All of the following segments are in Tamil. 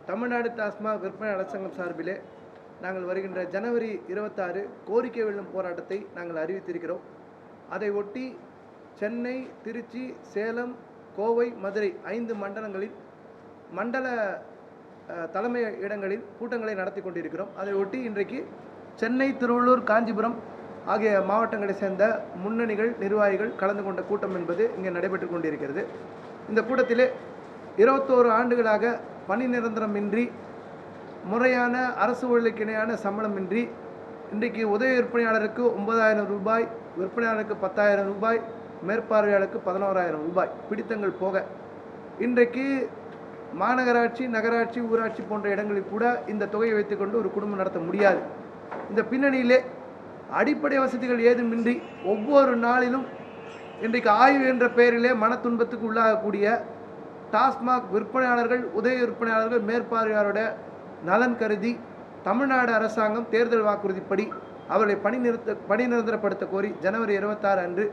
தமிழ்நாடு டாஸ்மாக் விற்பனையாளர் சங்கம் சார்பிலே நாங்கள் வருகின்ற ஜனவரி 26 கோரிக்கை வெல்லும் போராட்டத்தை நாங்கள் அறிவித்திருக்கிறோம். அதை ஒட்டி சென்னை, திருச்சி, சேலம், கோவை, மதுரை 5 மண்டலங்களில் மண்டல தலைமை இடங்களில் கூட்டங்களை நடத்தி கொண்டிருக்கிறோம். அதை ஒட்டி இன்றைக்கு சென்னை, திருவள்ளூர், காஞ்சிபுரம் ஆகிய மாவட்டங்களை சேர்ந்த முன்னணிகள், நிர்வாகிகள் கலந்து கொண்ட கூட்டம் என்பது இங்கே நடைபெற்று கொண்டிருக்கிறது. இந்த கூட்டத்திலே 21 ஆண்டுகளாக பணி நிரந்தரமின்றி, முறையான அரசு ஊழியருக்கு இணையான சம்பளமின்றி, இன்றைக்கு உதவி விற்பனையாளருக்கு 9,000 ரூபாய், விற்பனையாளருக்கு 10,000 ரூபாய், மேற்பார்வையாளருக்கு 11,000 ரூபாய் பிடித்தங்கள் போக, இன்றைக்கு மாநகராட்சி, நகராட்சி, ஊராட்சி போன்ற இடங்களில் கூட இந்த தொகையை வைத்துக்கொண்டு ஒரு குடும்பம் நடத்த முடியாது. இந்த பின்னணியிலே அடிப்படை வசதிகள் ஏதுமின்றி ஒவ்வொரு நாளிலும் இன்றைக்கு ஆய்வு என்ற பெயரிலே மன துன்பத்துக்கு உள்ளாகக்கூடிய டாஸ்மாக் விற்பனையாளர்கள், உதவி விற்பனையாளர்கள், மேற்பார்வையாளரோட நலன் கருதி தமிழ்நாடு அரசாங்கம் தேர்தல் வாக்குறுதிப்படி அவர்களை பணி நிரந்தரப்படுத்த கோரி ஜனவரி 26 அன்று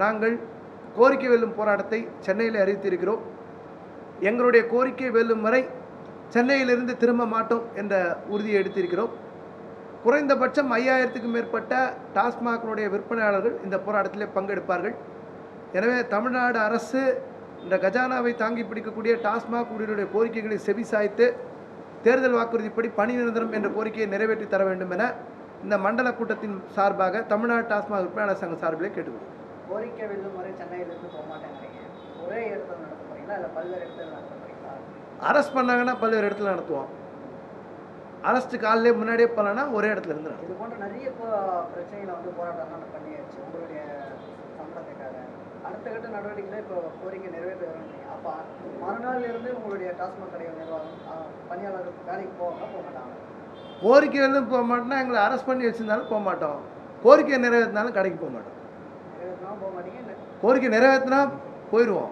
நாங்கள் கோரிக்கை வெல்லும் போராட்டத்தை சென்னையில் அறிவித்திருக்கிறோம். எங்களுடைய கோரிக்கை வெல்லும் வரை சென்னையிலிருந்து திரும்ப மாட்டோம் என்ற உறுதியை எடுத்திருக்கிறோம். குறைந்தபட்சம் 5000க்கும் மேற்பட்ட டாஸ்மாகினுடைய விற்பனையாளர்கள் இந்த போராட்டத்திலே பங்கெடுப்பார்கள். எனவே தமிழ்நாடு அரசு இந்த கஜானாவை தாங்கி பிடிக்கக்கூடிய டாஸ்மாக் ஊழியருடைய கோரிக்கைகளை செவிசாய்த்து தேர்தல் வாக்குறுதிப்படி பணி நிரந்தரம் என்ற கோரிக்கையை நிறைவேற்றி தர வேண்டும் என இந்த மண்டல கூட்டத்தின் சார்பாக தமிழ்நாடு டாஸ்மாக் விற்பனையாளர் சங்கம் சார்பிலே கேட்டுக்கொள்கிறோம். கோரிக்கை வெல்லும் வரை சென்னையிலிருந்து போக மாட்டேங்கிறீங்க. ஒரே இடத்துல நடத்த போறீங்களா இல்லை பல்வேறு இடத்துல நடத்த போறீங்களா? அரெஸ்ட் பண்ணாங்கன்னா பல்வேறு இடத்துல நடத்துவோம். அரெஸ்ட் காலையிலே முன்னாடியே பண்ணலன்னா ஒரே இடத்துல இருந்து நடத்துவோம். இது போன்ற நிறைய பிரச்சனைகளை போராட்டம் பண்ணியாச்சு உங்களுடைய சம்பளத்துக்காக. அடுத்த கட்ட நடவடிக்கைகளை இப்போ கோரிக்கை நிறைவேற்ற வரீங்க. அப்போ மறுநாள் இருந்து உங்களுடைய டாஸ்மாக் கடைகள் நிர்வாகம் பணியாளர்கள் வேலைக்கு போக மாட்டாங்க. கோரிக்கை வெல்லும் போக மாட்டோம்னா எங்களை அரெஸ்ட் பண்ணி வச்சிருந்தாலும் போக மாட்டோம். கோரிக்கை நிறைவேற்றினாலும் கடைக்கு போக மாட்டோம். போக மாட்டீங்க. கோரிக்கை நிறைவேற்றினா போயிடுவோம்.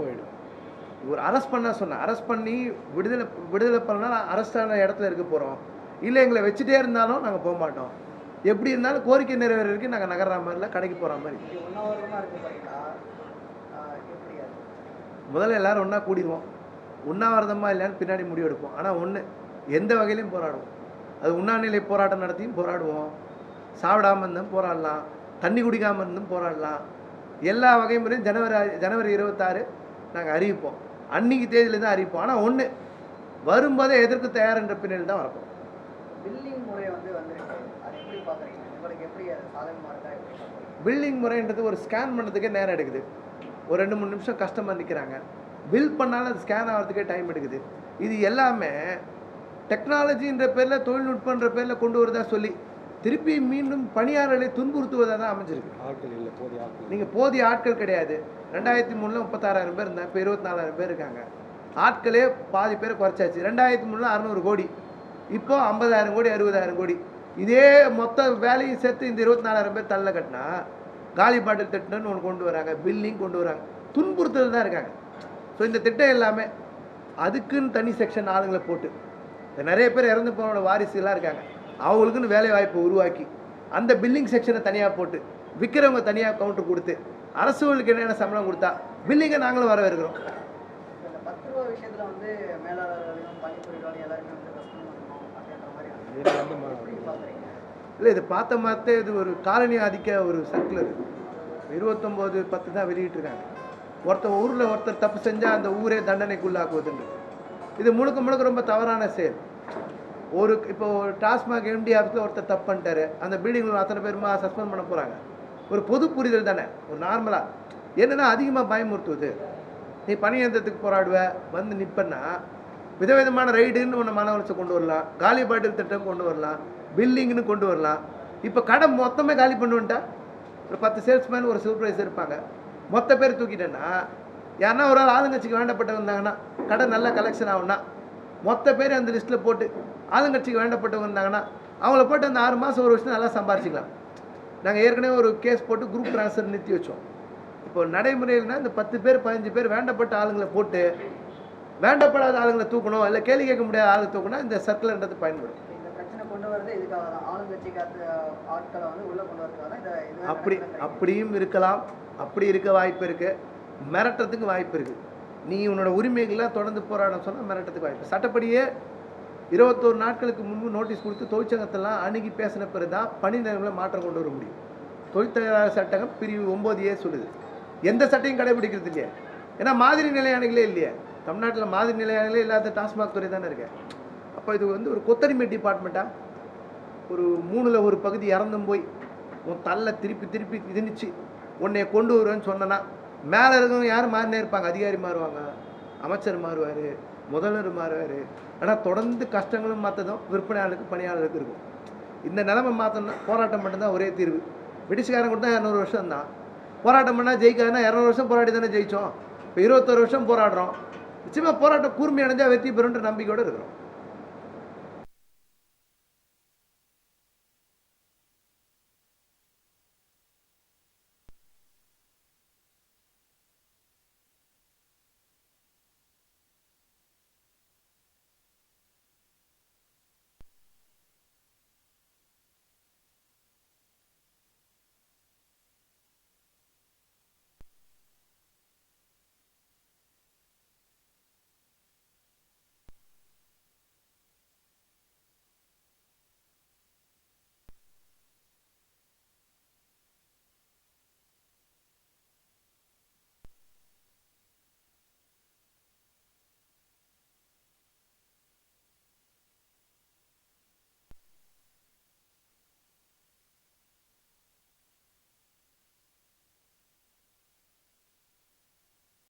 ஒரு அரெஸ்ட் பண்ண சொன்னேன். அரெஸ்ட் பண்ணி விடுதலை பண்ணால் அரெஸ்டான இடத்துல இருக்க போகிறோம். இல்லை எங்களை வச்சுட்டே இருந்தாலும் நாங்கள் போக மாட்டோம். எப்படி இருந்தாலும் கோரிக்கை நிறைவேறதுக்கு நாங்கள் நகர்ற மாதிரி இல்லை, கடைக்கு போகிற மாதிரி. முதல்ல எல்லோரும் ஒன்றா கூடிடுவோம். உண்ணாவிரதமாக இல்லைன்னு பின்னாடி முடிவெடுப்போம். ஆனால் ஒன்று, எந்த வகையிலையும் போராடுவோம். அது உண்ணாநிலை போராட்டம் நடத்தியும் போராடுவோம், சாப்பிடாமல் இருந்தும் போராடலாம், தண்ணி குடிக்காமல் இருந்தும் போராடலாம். எல்லா வகை முறையும் ஜனவரி 26 நாங்கள் அறிவிப்போம். அன்றைக்கி தேதியில் தான் அறிவிப்போம். ஆனால் ஒன்று, வரும்போதே எதற்கு தயார் என்ற பின்னணியில் தான் வரப்போம். பில்லிங் முறை வந்திருக்கு. அது எப்படி பார்க்குறீங்க? உங்களுக்கு எப்படி அது சாதகமாக இருக்கா? பில்லிங் முறைன்றது ஒரு ஸ்கேன் பண்ணுறதுக்கே நேரம் எடுக்குது. ஒரு 2-3 நிமிஷம் கஸ்டமர் நிற்கிறாங்க. பில் பண்ணாலும் அது ஸ்கேன் ஆகிறதுக்கே டைம் எடுக்குது. இது எல்லாமே டெக்னாலஜின்ற பேரில், தொழில்நுட்பன்ற பேரில் கொண்டு வரதா சொல்லி திருப்பி மீண்டும் பணியாளர்களை துன்புறுத்துவதாக தான் அமைஞ்சிருக்கு. ஆட்கள் இல்லை, போதிய ஆட்கள். நீங்கள் போதிய ஆட்கள் கிடையாது. 2003 36,000 பேர் இருந்தாங்க, இப்போ 24,000 பேர் இருக்காங்க. ஆட்களே பாதி பேரை குறைச்சாச்சு. 2003 600 கோடி, இப்போ 50,000 கோடி, 60,000 கோடி. இதே மொத்த வேலையும் சேர்த்து இந்த 24,000 பேர் தள்ள கட்டினா காலி பாட்டில் திட்டம்னு ஒன்று கொண்டு வராங்க, பில்லிங் கொண்டு வராங்க, துன்புறுத்தல் தான் இருக்காங்க. ஸோ இந்த திட்டம் எல்லாமே அதுக்குன்னு தனி செக்ஷன் ஆளுங்களை போட்டு, நிறைய பேர் இறந்து போனோட வாரிசுலாம் இருக்காங்க, அவங்களுக்குன்னு வேலை வாய்ப்பை உருவாக்கி அந்த பில்லிங் செக்ஷனை தனியாக போட்டு விற்கிறவங்க தனியாக கவுண்டர் கொடுத்து அரசுகளுக்கு என்னென்ன சம்பளம் கொடுத்தா பில்லிங்கை நாங்களும் வரவேற்கிறோம். இந்த 10 ரூபா விஷயத்தில் மேலாளர்களையும் பணிபுரிவாளையும் எல்லாருமே இல்லை, இது பார்த்த மாதிரி இது ஒரு காலனி ஆதிக்க ஒரு சர்க்குலர் 29/10 தான் வெளியிட்டிருக்காங்க. ஊரில் ஒருத்தர் தப்பு செஞ்சால் அந்த ஊரே தண்டனைக்குள்ளாக்குவதுன்று. இது முழுக்க ரொம்ப தவறான செயல். இப்போ டாஸ்மாக் எம்டி ஆஃபீஸில் ஒருத்தர் தப்பு பண்ணிட்டாரு, அந்த பில்டிங்கில் அத்தனை பேருமா சஸ்பெண்ட் பண்ண போகிறாங்க. ஒரு பொது புரிதல் தானே, ஒரு நார்மலாக. என்னென்னா அதிகமாக பயமுறுத்துவது. நீ பணியந்திரத்துக்கு போராடுவ, வந்து நிற்பன்னா விதவிதமான ரைடுன்னு ஒன்று மன வளர்ச்சி கொண்டு வரலாம், காலி பாட்டில் திட்டம் கொண்டு வரலாம், பில்டிங்னு கொண்டு வரலாம். இப்போ கடை மொத்தமே காலி பண்ணுவேன்ட்டா, ஒரு 10 சேல்ஸ்மேன் ஒரு சூப்பர்வைசர் இருப்பாங்க, மொத்த பேர் தூக்கிட்டேன்னா யாருன்னா ஒரு ஆள் ஆளுங்கட்சிக்கு வேண்டப்பட்டவங்க இருந்தாங்கன்னா, கடை நல்ல கலெக்ஷன் ஆகும்னா மொத்த பேர் அந்த லிஸ்ட்டில் போட்டு ஆளுங்கட்சிக்கு வேண்டப்பட்டவங்க இருந்தாங்கன்னா அவங்கள போட்டு அந்த 6 மாதம் 1 வருஷம் நல்லா சம்பாரிச்சிக்கலாம். நாங்கள் ஏற்கனவே ஒரு கேஸ் போட்டு குரூப் ட்ரான்ஸ்ஃபர் நிறுத்தி வச்சோம். இப்போ நடைமுறையில்னா இந்த 10 பேர் 15 பேர் வேண்டப்பட்ட ஆளுங்களை போட்டு வேண்டப்படாத ஆளுங்களை தூக்கணும், இல்லை கேள்வி கேட்க முடியாத ஆளுங்க தூக்கணும். இந்த சர்க்குலர்ன்றது பயன்படும். அப்படியும் இருக்கலாம், அப்படி இருக்க வாய்ப்பு இருக்குது, மிரட்டுறதுக்கு வாய்ப்பு இருக்குது. நீ உன்னோட உரிமைகள்லாம் தொடர்ந்து போராட சொன்னால் மிரட்டுறதுக்கு வாய்ப்பு. சட்டப்படியே 21 நாட்களுக்கு முன்பு நோட்டீஸ் கொடுத்து தொழிற்சங்கத்தெல்லாம் அணுகி பேசின பிறகு தான் பணி நேரங்களில் மாற்றம் கொண்டு வர முடியும். தொழிற்சங்க சட்டகம் பிரிவு 9A சொல்லுது. எந்த சட்டையும் கடைபிடிக்கிறது இல்லையா? ஏன்னா மாதிரி நிலையானைகளே இல்லையா? தமிழ்நாட்டில் மாதிரி நிலையானைகளே இல்லாத டாஸ்மாக் துறை தானே இருக்கு. அப்போ இது வந்து ஒரு கொத்தடிமை டிபார்ட்மெண்ட்டாக ஒரு 3ல் ஒரு பகுதி இறந்தும் போய் உன் தள்ள திருப்பி திருப்பி திணிச்சு உன்னைய கொண்டு வருவேன்னு சொன்னனா மேலே இருக்கவங்க யாரும் மாறினே இருப்பாங்க. அதிகாரி மாறுவாங்க, அமைச்சர் மாறுவார், முதல்வர் மாறுவார். ஆனால் தொடர்ந்து கஷ்டங்களும் மாற்றதும் விற்பனையாளருக்கு பணியாளருக்கு இருக்கும். இந்த நிலைமை மாற்றணும்னா போராட்டம் மட்டும்தான் ஒரே தீர்வு. பிரிட்டிஷ்காரன் கொடுத்தா 200 வருஷம் தான் போராட்டம் பண்ணால் ஜெயிக்காதுன்னா 200 வருஷம் போராடி தானே ஜெயித்தோம். இப்போ 21 வருஷம் போராடுறோம். நிச்சயமாக போராட்டம் கூர்மையடைஞ்சால் வெற்றி பெறுன்ற நம்பிக்கையோடு இருக்கிறோம்.